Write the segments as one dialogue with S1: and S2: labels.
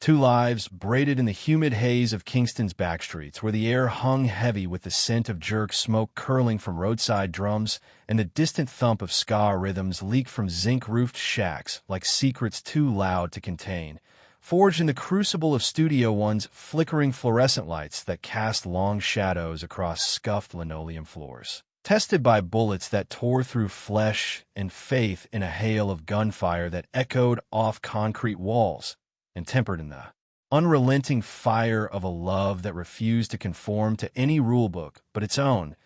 S1: Two lives braided in the humid haze of Kingston's backstreets, where the air hung heavy with the scent of jerk smoke curling from roadside drums and the distant thump of ska rhythms leaked from zinc-roofed shacks like secrets too loud to contain, forged in the crucible of Studio One's flickering fluorescent lights that cast long shadows across scuffed linoleum floors. Tested by bullets that tore through flesh and faith in a hail of gunfire that echoed off concrete walls, and tempered in the unrelenting fire of a love that refused to conform to any rulebook but its own,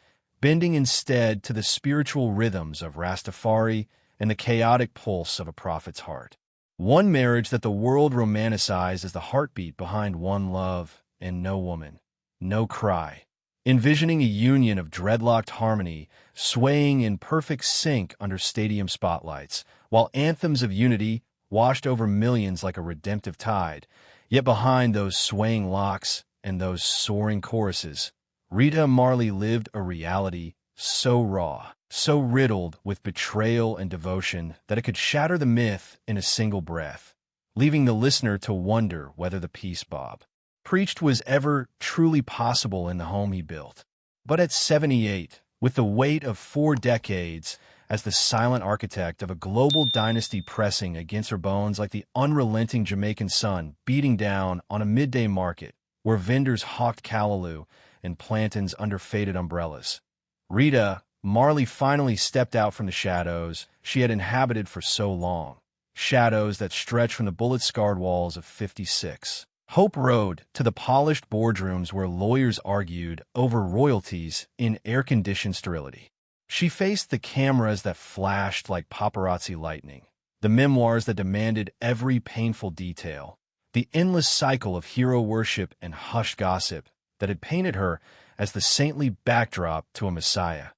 S1: bending instead to the spiritual rhythms of Rastafari and the chaotic pulse of a prophet's heart. One marriage that the world romanticized as the heartbeat behind one love and no woman, no cry, envisioning a union of dreadlocked harmony swaying in perfect sync under stadium spotlights, while anthems of unity washed over millions like a redemptive tide. Yet behind those swaying locks and those soaring choruses, Rita Marley lived a reality so raw, so riddled with betrayal and devotion that it could shatter the myth in a single breath, leaving the listener to wonder whether the peace Bob preached was ever truly possible in the home he built. But at 78, with the weight of 4 decades as the silent architect of a global dynasty pressing against her bones like the unrelenting Jamaican sun beating down on a midday market where vendors hawked callaloo and plantains under faded umbrellas, Rita Marley finally stepped out from the shadows she had inhabited for so long, shadows that stretched from the bullet-scarred walls of 56 Hope Road to the polished boardrooms where lawyers argued over royalties in air-conditioned sterility. She faced the cameras that flashed like paparazzi lightning, the memoirs that demanded every painful detail, the endless cycle of hero worship and hushed gossip that had painted her as the saintly backdrop to a messiah,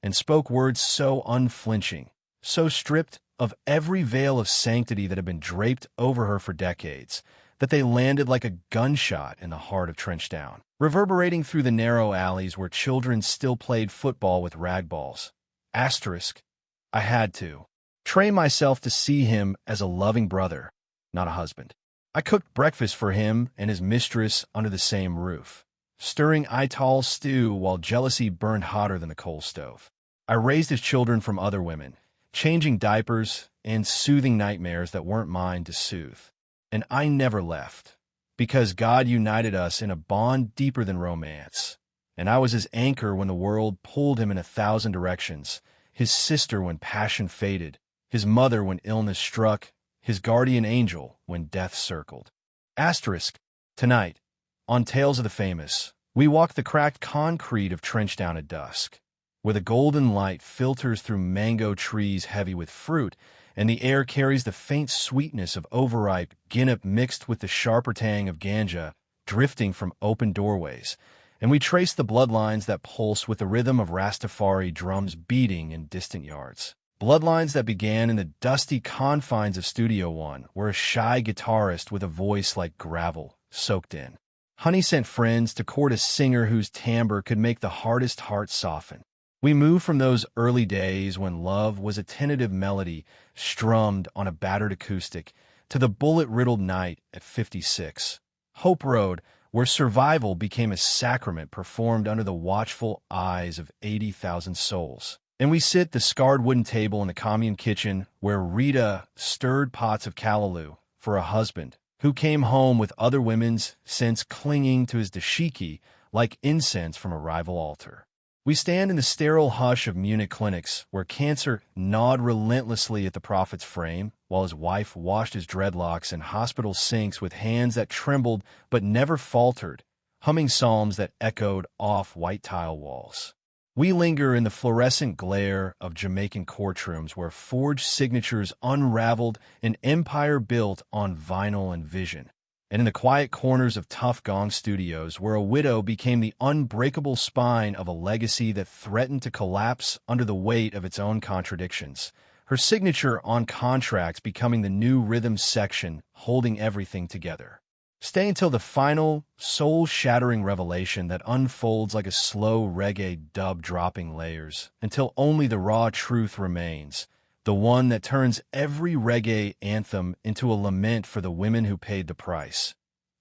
S1: and spoke words so unflinching, so stripped of every veil of sanctity that had been draped over her for decades, that they landed like a gunshot in the heart of Trenchtown, reverberating through the narrow alleys where children still played football with rag balls. Asterisk, I had to train myself to see him as a loving brother, not a husband. I cooked breakfast for him and his mistress under the same roof, stirring Ital stew while jealousy burned hotter than the coal stove. I raised his children from other women, changing diapers and soothing nightmares that weren't mine to soothe. And I never left, because God united us in a bond deeper than romance. And I was his anchor when the world pulled him in 1,000 directions, his sister when passion faded, his mother when illness struck, his guardian angel when death circled. Asterisk, tonight, on Tales of the Famous, we walk the cracked concrete of Trenchtown at dusk, where the golden light filters through mango trees heavy with fruit, and the air carries the faint sweetness of overripe guinnep mixed with the sharper tang of ganja drifting from open doorways, and we trace the bloodlines that pulse with the rhythm of Rastafari drums beating in distant yards. Bloodlines that began in the dusty confines of Studio One, where a shy guitarist with a voice like gravel soaked in. Honey sent friends to court a singer whose timbre could make the hardest heart soften. We move from those early days when love was a tentative melody strummed on a battered acoustic to the bullet-riddled night at 56 Hope Road, where survival became a sacrament performed under the watchful eyes of 80,000 souls. And we sit the scarred wooden table in the commune kitchen where Rita stirred pots of callaloo for a husband who came home with other women's scents clinging to his dashiki like incense from a rival altar. We stand in the sterile hush of Munich clinics where cancer gnawed relentlessly at the prophet's frame, while his wife washed his dreadlocks in hospital sinks with hands that trembled but never faltered, humming psalms that echoed off white tile walls. We linger in the fluorescent glare of Jamaican courtrooms where forged signatures unraveled an empire built on vinyl and vision, and in the quiet corners of tough gong studios where a widow became the unbreakable spine of a legacy that threatened to collapse under the weight of its own contradictions, her signature on contracts becoming the new rhythm section holding everything together. Stay until the final, soul-shattering revelation that unfolds like a slow reggae dub dropping layers, until only the raw truth remains, the one that turns every reggae anthem into a lament for the women who paid the price,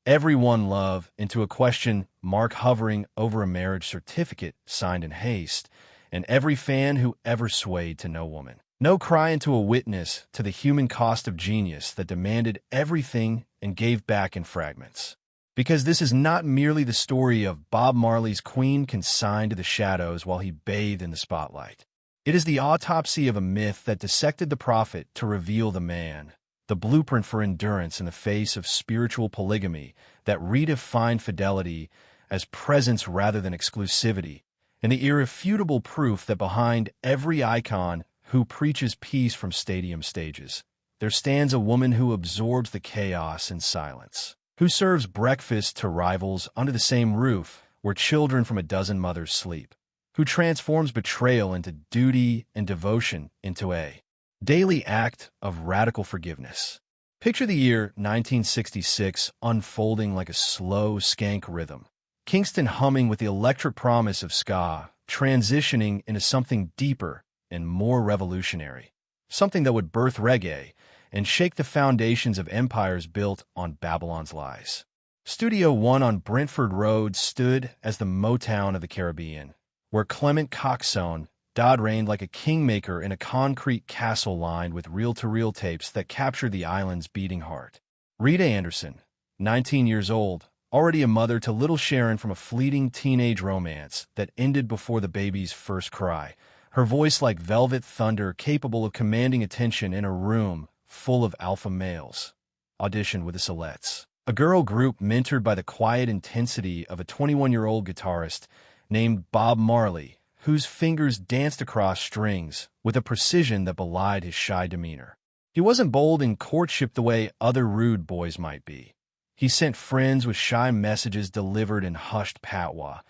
S1: every one love into a question mark hovering over a marriage certificate signed in haste, and every fan who ever swayed to no woman. No cry into a witness to the human cost of genius that demanded everything and gave back in fragments. Because this is not merely the story of Bob Marley's queen consigned to the shadows while he bathed in the spotlight. It is the autopsy of a myth that dissected the prophet to reveal the man, the blueprint for endurance in the face of spiritual polygamy that redefined fidelity as presence rather than exclusivity, and the irrefutable proof that behind every icon who preaches peace from stadium stages, there stands a woman who absorbs the chaos in silence, who serves breakfast to rivals under the same roof where children from a dozen mothers sleep, who transforms betrayal into duty and devotion into a daily act of radical forgiveness. Picture the year 1966 unfolding like a slow skank rhythm, Kingston humming with the electric promise of ska, transitioning into something deeper and more revolutionary, something that would birth reggae and shake the foundations of empires built on Babylon's lies. Studio One on Brentford Road stood as the Motown of the Caribbean, where Clement Coxsone Dodd reigned like a kingmaker in a concrete castle lined with reel-to-reel tapes that captured the island's beating heart. Rita Anderson, 19 years old, already a mother to little Sharon from a fleeting teenage romance that ended before the baby's first cry, her voice like velvet thunder capable of commanding attention in a room full of alpha males, auditioned with the Selettes, a girl group mentored by the quiet intensity of a 21-year-old guitarist named Bob Marley, whose fingers danced across strings with a precision that belied his shy demeanor. He wasn't bold in courtship the way other rude boys might be. He sent friends with shy messages delivered in hushed patois,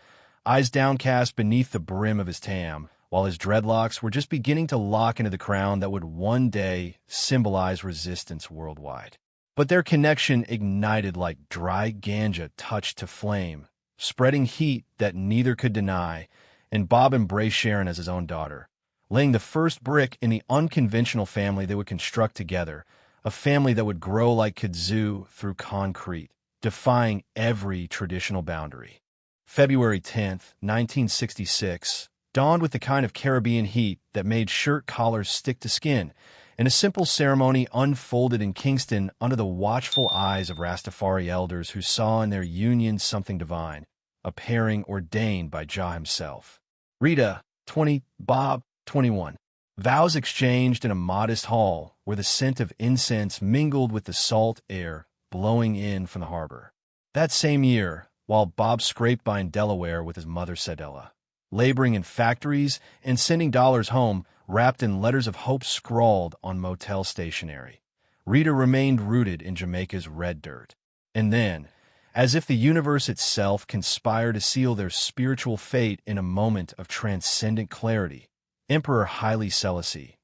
S1: eyes downcast beneath the brim of his tam, while his dreadlocks were just beginning to lock into the crown that would one day symbolize resistance worldwide. But their connection ignited like dry ganja touched to flame, spreading heat that neither could deny, and Bob embraced Sharon as his own daughter, laying the first brick in the unconventional family they would construct together, a family that would grow like kudzu through concrete, defying every traditional boundary. February 10th, 1966, dawned with the kind of Caribbean heat that made shirt collars stick to skin, and a simple ceremony unfolded in Kingston under the watchful eyes of Rastafari elders who saw in their union something divine, a pairing ordained by Jah himself. Rita, 20, Bob, 21. Vows exchanged in a modest hall where the scent of incense mingled with the salt air blowing in from the harbor. That same year, while Bob scraped by in Delaware with his mother Sadella, laboring in factories and sending dollars home wrapped in letters of hope scrawled on motel stationery, Rita remained rooted in Jamaica's red dirt. And then, as if the universe itself conspired to seal their spiritual fate in a moment of transcendent clarity, Emperor Haile Selassie,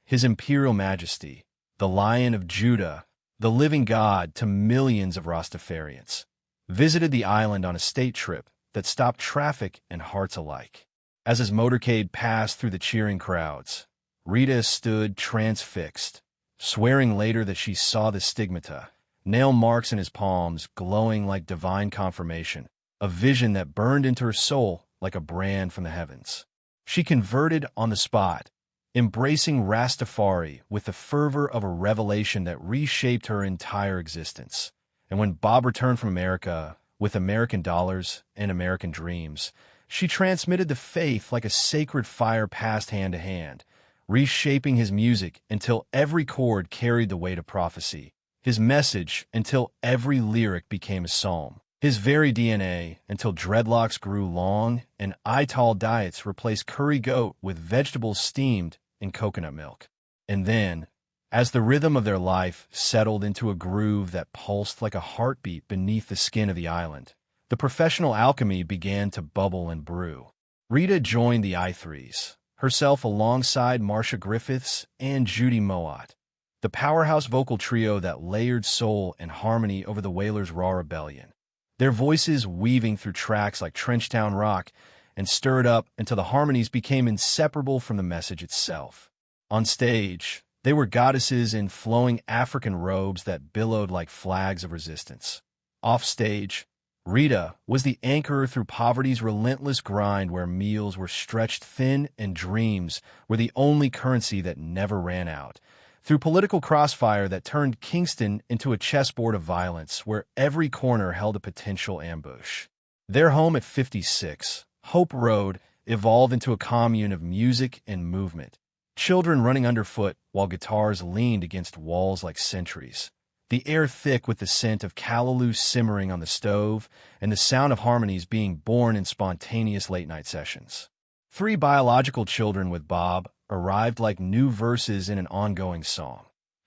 S1: His Imperial Majesty, the Lion of Judah, the living God to millions of Rastafarians, visited the island on a state trip that stopped traffic and hearts alike. As his motorcade passed through the cheering crowds, Rita stood transfixed, swearing later that she saw the stigmata, nail marks in his palms glowing like divine confirmation, a vision that burned into her soul like a brand from the heavens. She converted on the spot, embracing Rastafari with the fervor of a revelation that reshaped her entire existence. And when Bob returned from America, with American dollars and American dreams, she transmitted the faith like a sacred fire passed hand to hand, reshaping his music until every chord carried the weight of prophecy, his message until every lyric became a psalm, his very DNA until dreadlocks grew long and Ital diets replaced curry goat with vegetables steamed in coconut milk. And then, as the rhythm of their life settled into a groove that pulsed like a heartbeat beneath the skin of the island, the professional alchemy began to bubble and brew. Rita joined the I3s, herself alongside Marcia Griffiths and Judy Mowatt, the powerhouse vocal trio that layered soul and harmony over the Wailers' raw rebellion, their voices weaving through tracks like Trenchtown Rock and stirred up until the harmonies became inseparable from the message itself. On stage, they were goddesses in flowing African robes that billowed like flags of resistance. Offstage, Rita was the anchor through poverty's relentless grind where meals were stretched thin and dreams were the only currency that never ran out. Through political crossfire that turned Kingston into a chessboard of violence where every corner held a potential ambush. Their home at 56, Hope Road, evolved into a commune of music and movement. Children running underfoot while guitars leaned against walls like sentries. The air thick with the scent of callaloo simmering on the stove and the sound of harmonies being born in spontaneous late-night sessions. 3 biological children with Bob arrived like new verses in an ongoing song.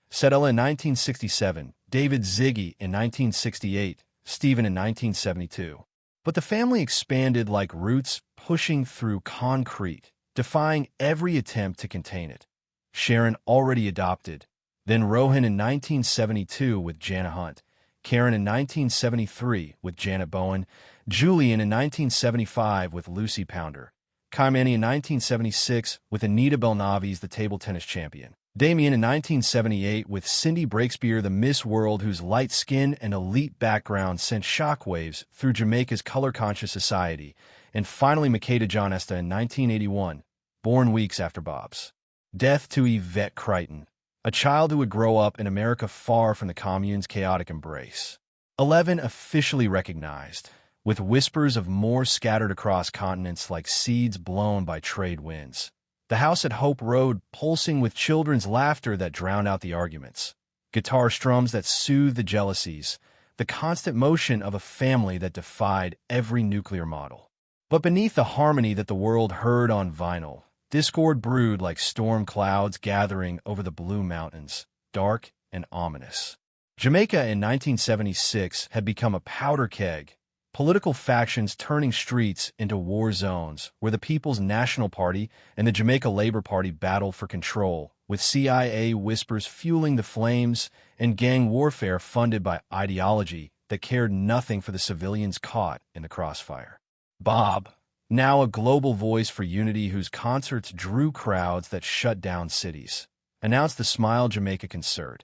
S1: Setella in 1967, David Ziggy in 1968, Stephen in 1972. But the family expanded like roots pushing through concrete, defying every attempt to contain it. Sharon already adopted, then Rohan in 1972 with Jana Hunt, Karen in 1973 with Janet Bowen, Julian in 1975 with Lucy Pounder, Kaimani in 1976 with Anita Belnavi's the table tennis champion, Damien in 1978 with Cindy Breakspear, the Miss World whose light skin and elite background sent shockwaves through Jamaica's color-conscious society, and finally Makeda John Esta in 1981, born weeks after Bob's death to Yvette Crichton, a child who would grow up in America far from the commune's chaotic embrace. 11 officially recognized, with whispers of more scattered across continents like seeds blown by trade winds. The house at Hope Road pulsing with children's laughter that drowned out the arguments, guitar strums that soothed the jealousies, the constant motion of a family that defied every nuclear model. But beneath the harmony that the world heard on vinyl, discord brewed like storm clouds gathering over the Blue Mountains, dark and ominous. Jamaica in 1976 had become a powder keg, political factions turning streets into war zones where the People's National Party and the Jamaica Labour Party battled for control, with CIA whispers fueling the flames and gang warfare funded by ideology that cared nothing for the civilians caught in the crossfire. Bob, now a global voice for unity whose concerts drew crowds that shut down cities, announced the Smile Jamaica concert,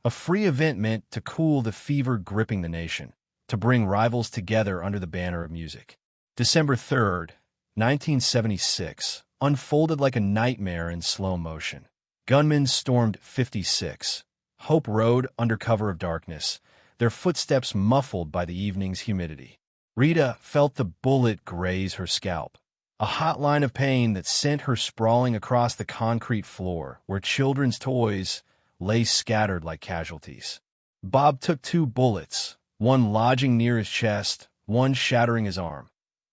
S1: a free event meant to cool the fever gripping the nation, to bring rivals together under the banner of music. December 3rd, 1976, unfolded like a nightmare in slow motion. Gunmen stormed 56, Hope Road under cover of darkness, their footsteps muffled by the evening's humidity. Rita felt the bullet graze her scalp, a hot line of pain that sent her sprawling across the concrete floor where children's toys lay scattered like casualties. Bob took 2 bullets, one lodging near his chest, one shattering his arm,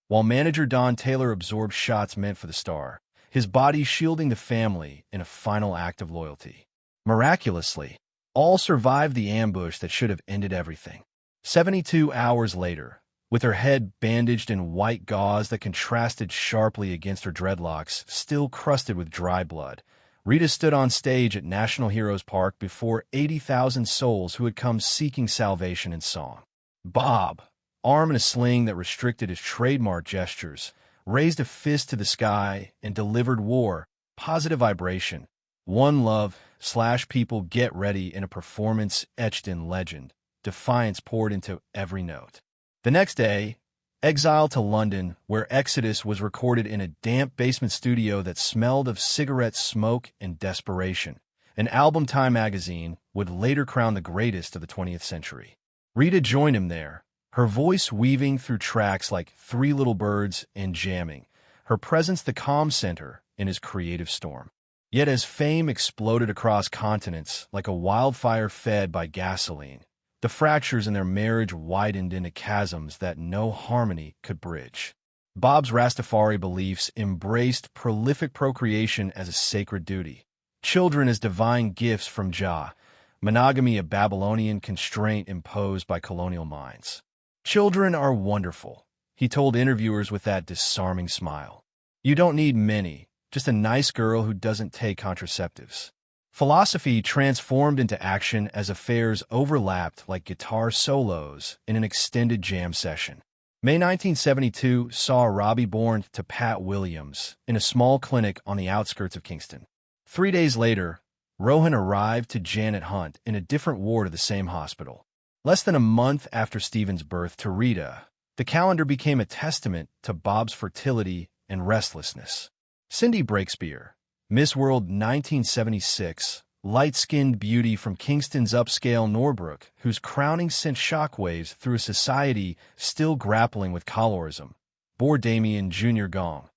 S1: while manager Don Taylor absorbed shots meant for the star, his body shielding the family in a final act of loyalty. Miraculously, all survived the ambush that should have ended everything. 72 hours later, with her head bandaged in white gauze that contrasted sharply against her dreadlocks, still crusted with dry blood, Rita stood on stage at National Heroes Park before 80,000 souls who had come seeking salvation in song. Bob, arm in a sling that restricted his trademark gestures, raised a fist to the sky and delivered war, positive vibration, one love / people get ready in a performance etched in legend, defiance poured into every note. The next day, exile to London, where Exodus was recorded in a damp basement studio that smelled of cigarette smoke and desperation. An album Time magazine would later crown the greatest of the 20th century. Rita joined him there, her voice weaving through tracks like 3 Little Birds and Jamming, her presence the calm center in his creative storm. Yet as fame exploded across continents like a wildfire fed by gasoline, the fractures in their marriage widened into chasms that no harmony could bridge. Bob's Rastafari beliefs embraced prolific procreation as a sacred duty, children as divine gifts from Jah, monogamy a Babylonian constraint imposed by colonial minds. "Children are wonderful," he told interviewers with that disarming smile. "You don't need many, just a nice girl who doesn't take contraceptives." Philosophy transformed into action as affairs overlapped like guitar solos in an extended jam session. May 1972 saw Robbie born to Pat Williams in a small clinic on the outskirts of Kingston. 3 days later, Rohan arrived to Janet Hunt in a different ward of the same hospital. Less than a month after Stephen's birth to Rita, the calendar became a testament to Bob's fertility and restlessness. Cindy Breakspear, Miss World 1976, light-skinned beauty from Kingston's upscale Norbrook, whose crowning sent shockwaves through a society still grappling with colorism, bore Damien Jr. Gong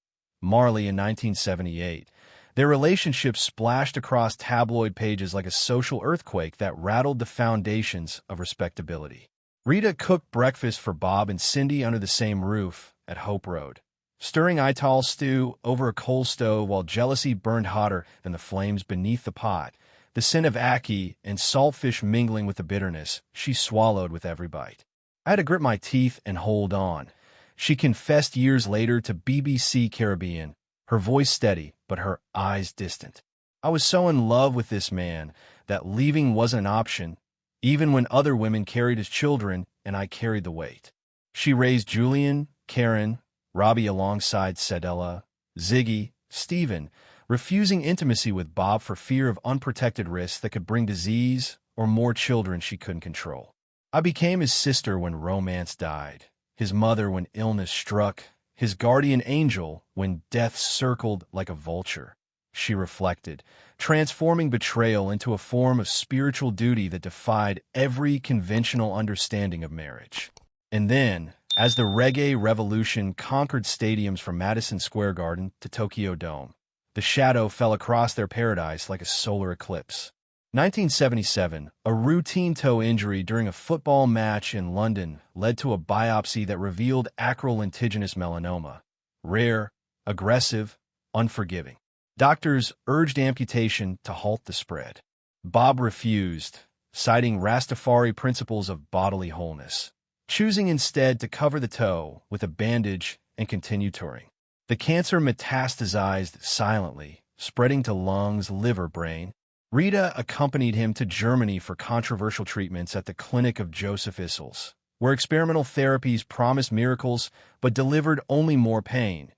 S1: Marley in 1978. Their relationship splashed across tabloid pages like a social earthquake that rattled the foundations of respectability. Rita cooked breakfast for Bob and Cindy under the same roof at Hope Road, stirring Ital stew over a coal stove while jealousy burned hotter than the flames beneath the pot. The scent of ackee and saltfish mingling with the bitterness she swallowed with every bite. I had to grit my teeth and hold on. She confessed years later to BBC Caribbean, her voice steady, but her eyes distant. I was so in love with this man that leaving wasn't an option, even when other women carried his children and I carried the weight. She raised Julian, Karen, Robbie alongside Cedella, Ziggy, Stephen, refusing intimacy with Bob for fear of unprotected risks that could bring disease or more children she couldn't control. I became his sister when romance died, his mother when illness struck, his guardian angel when death circled like a vulture. She reflected, transforming betrayal into a form of spiritual duty that defied every conventional understanding of marriage. And then, as the reggae revolution conquered stadiums from Madison Square Garden to Tokyo Dome, the shadow fell across their paradise like a solar eclipse. 1977, a routine toe injury during a football match in London led to a biopsy that revealed acral lentiginous melanoma. Rare, aggressive, unforgiving. Doctors urged amputation to halt the spread. Bob refused, citing Rastafari principles of bodily wholeness, choosing instead to cover the toe with a bandage and continue touring. The cancer metastasized silently, spreading to lungs, liver, brain. Rita accompanied him to Germany for controversial treatments at the clinic of Joseph Issels, where experimental therapies promised miracles but delivered only more pain.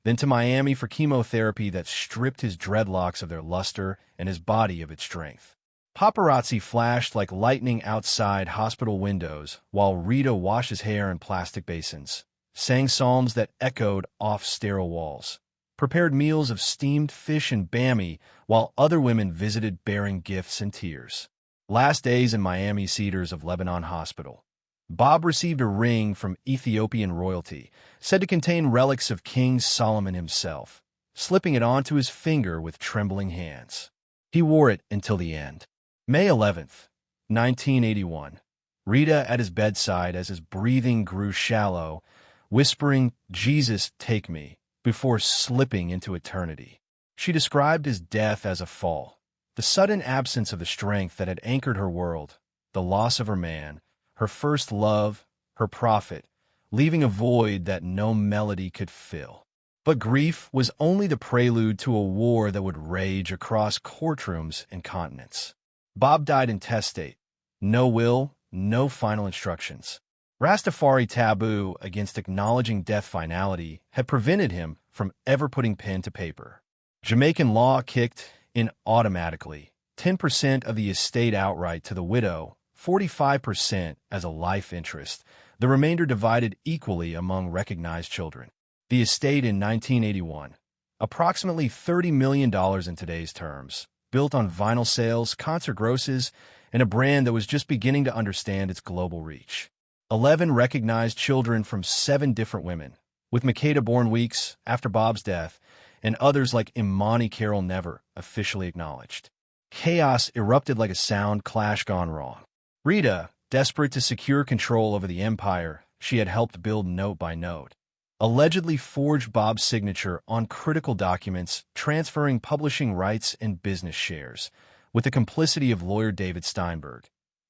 S1: Then to Miami for chemotherapy that stripped his dreadlocks of their luster and his body of its strength. Paparazzi flashed like lightning outside hospital windows while Rita washed his hair in plastic basins, sang psalms that echoed off sterile walls, prepared meals of steamed fish and bammy while other women visited bearing gifts and tears. Last days in Miami Cedars of Lebanon Hospital. Bob received a ring from Ethiopian royalty, said to contain relics of King Solomon himself, slipping it onto his finger with trembling hands. He wore it until the end. May 11th, 1981. Rita at his bedside as his breathing grew shallow, whispering, "Jesus, take me," before slipping into eternity. She described his death as a fall, the sudden absence of the strength that had anchored her world, the loss of her man, her first love, her prophet, leaving a void that no melody could fill. But grief was only the prelude to a war that would rage across courtrooms and continents. Bob died intestate. No will, no final instructions. Rastafari taboo against acknowledging death finality had prevented him from ever putting pen to paper. Jamaican law kicked in automatically, 10% of the estate outright to the widow, 45% as a life interest, the remainder divided equally among recognized children. The estate in 1981, approximately $30 million in today's terms, built on vinyl sales, concert grosses, and a brand that was just beginning to understand its global reach. 11 recognized children from 7 different women, with Makeda born weeks after Bob's death, and others like Imani Carroll never officially acknowledged. Chaos erupted like a sound clash gone wrong. Rita, desperate to secure control over the empire she had helped build note by note, allegedly forged Bob's signature on critical documents transferring publishing rights and business shares, with the complicity of lawyer David Steinberg,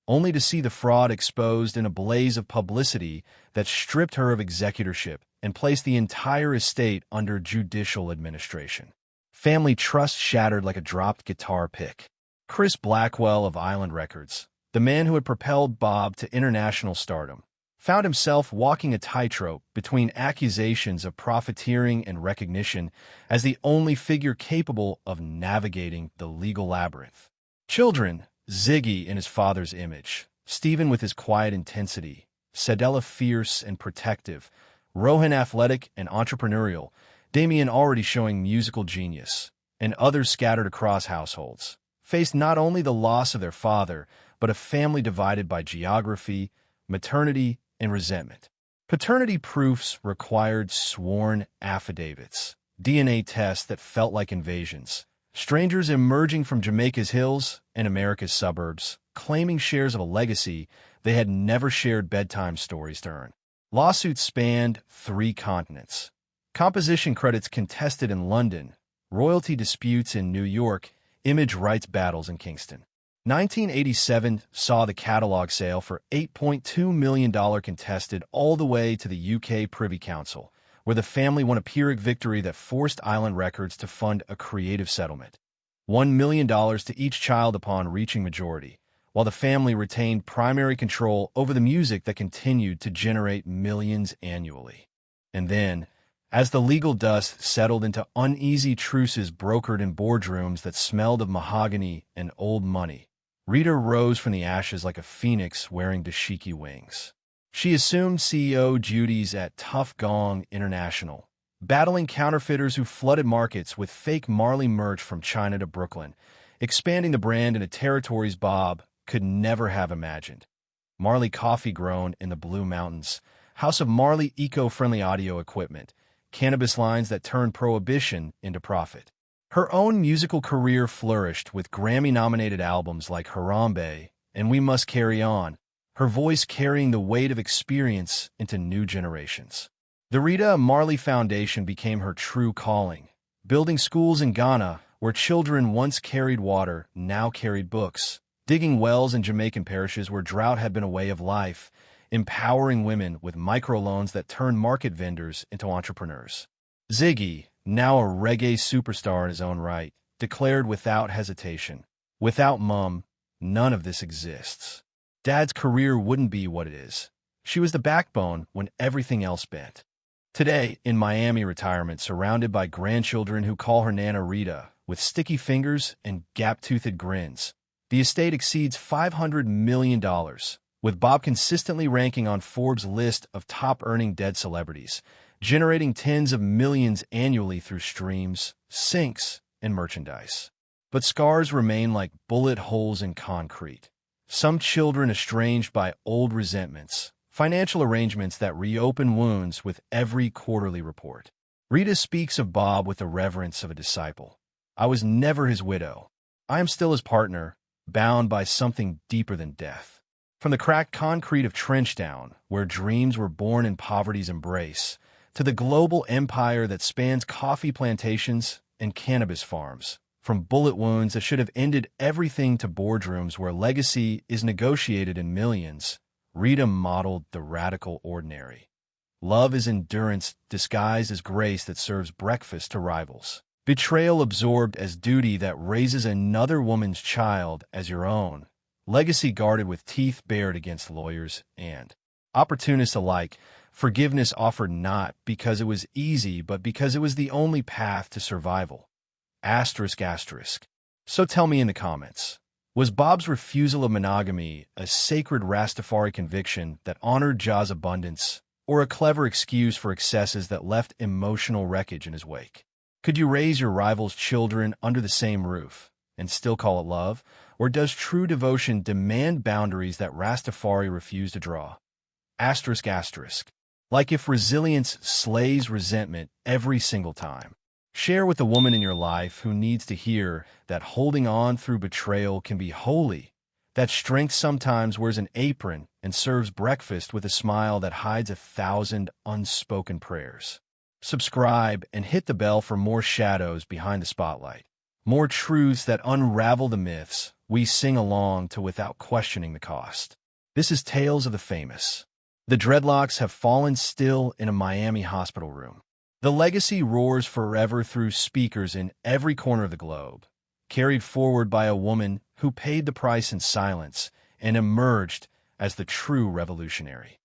S1: only to see the fraud exposed in a blaze of publicity that stripped her of executorship and placed the entire estate under judicial administration. Family trust shattered like a dropped guitar pick. Chris Blackwell of Island Records, the man who had propelled Bob to international stardom, found himself walking a tightrope between accusations of profiteering and recognition as the only figure capable of navigating the legal labyrinth. Children, Ziggy in his father's image, Stephen with his quiet intensity, Sadella fierce and protective, Rohan athletic and entrepreneurial, Damien already showing musical genius, and others scattered across households, faced not only the loss of their father, but a family divided by geography, maternity, and resentment. Paternity proofs required sworn affidavits, DNA tests that felt like invasions, strangers emerging from Jamaica's hills and America's suburbs, claiming shares of a legacy they had never shared bedtime stories to earn. Lawsuits spanned 3 continents. Composition credits contested in London, royalty disputes in New York, image rights battles in Kingston. 1987 saw the catalog sale for $8.2 million contested all the way to the UK Privy Council, where the family won a Pyrrhic victory that forced Island Records to fund a creative settlement. $1 million to each child upon reaching majority, while the family retained primary control over the music that continued to generate millions annually. And then, as the legal dust settled into uneasy truces brokered in boardrooms that smelled of mahogany and old money, Rita rose from the ashes like a phoenix wearing dashiki wings. She assumed CEO duties at Tough Gong International, battling counterfeiters who flooded markets with fake Marley merch from China to Brooklyn, expanding the brand into territories Bob could never have imagined. Marley coffee grown in the Blue Mountains, House of Marley eco-friendly audio equipment, cannabis lines that turned prohibition into profit. Her own musical career flourished with Grammy-nominated albums like Harambe and We Must Carry On, her voice carrying the weight of experience into new generations. The Rita Marley Foundation became her true calling, building schools in Ghana where children once carried water now carried books, digging wells in Jamaican parishes where drought had been a way of life, empowering women with microloans that turned market vendors into entrepreneurs. Ziggy, now a reggae superstar in his own right, declared without hesitation, "Without Mum, none of this exists." Dad's career wouldn't be what it is. She was the backbone when everything else bent. Today, in Miami retirement, surrounded by grandchildren who call her Nana Rita, with sticky fingers and gap-toothed grins, the estate exceeds $500 million, with Bob consistently ranking on Forbes' list of top-earning dead celebrities, generating tens of millions annually through streams, syncs, and merchandise. But scars remain like bullet holes in concrete. Some children estranged by old resentments, financial arrangements that reopen wounds with every quarterly report. Rita speaks of Bob with the reverence of a disciple. "I was never his widow. I am still his partner, bound by something deeper than death." From the cracked concrete of Trenchtown, where dreams were born in poverty's embrace, to the global empire that spans coffee plantations and cannabis farms, from bullet wounds that should have ended everything to boardrooms where legacy is negotiated in millions, Rita modeled the radical ordinary. Love is endurance disguised as grace that serves breakfast to rivals. Betrayal absorbed as duty that raises another woman's child as your own. Legacy guarded with teeth bared against lawyers and opportunists alike. Forgiveness offered not because it was easy, but because it was the only path to survival. Asterisk, asterisk. So tell me in the comments, was Bob's refusal of monogamy a sacred Rastafari conviction that honored Jah's abundance, or a clever excuse for excesses that left emotional wreckage in his wake? Could you raise your rival's children under the same roof and still call it love? Or does true devotion demand boundaries that Rastafari refused to draw? Asterisk, asterisk. Like if resilience slays resentment every single time. Share with the woman in your life who needs to hear that holding on through betrayal can be holy, that strength sometimes wears an apron and serves breakfast with a smile that hides 1,000 unspoken prayers. Subscribe and hit the bell for more shadows behind the spotlight, more truths that unravel the myths we sing along to without questioning the cost. This is Tales of the Famous. The dreadlocks have fallen still in a Miami hospital room. The legacy roars forever through speakers in every corner of the globe, carried forward by a woman who paid the price in silence and emerged as the true revolutionary.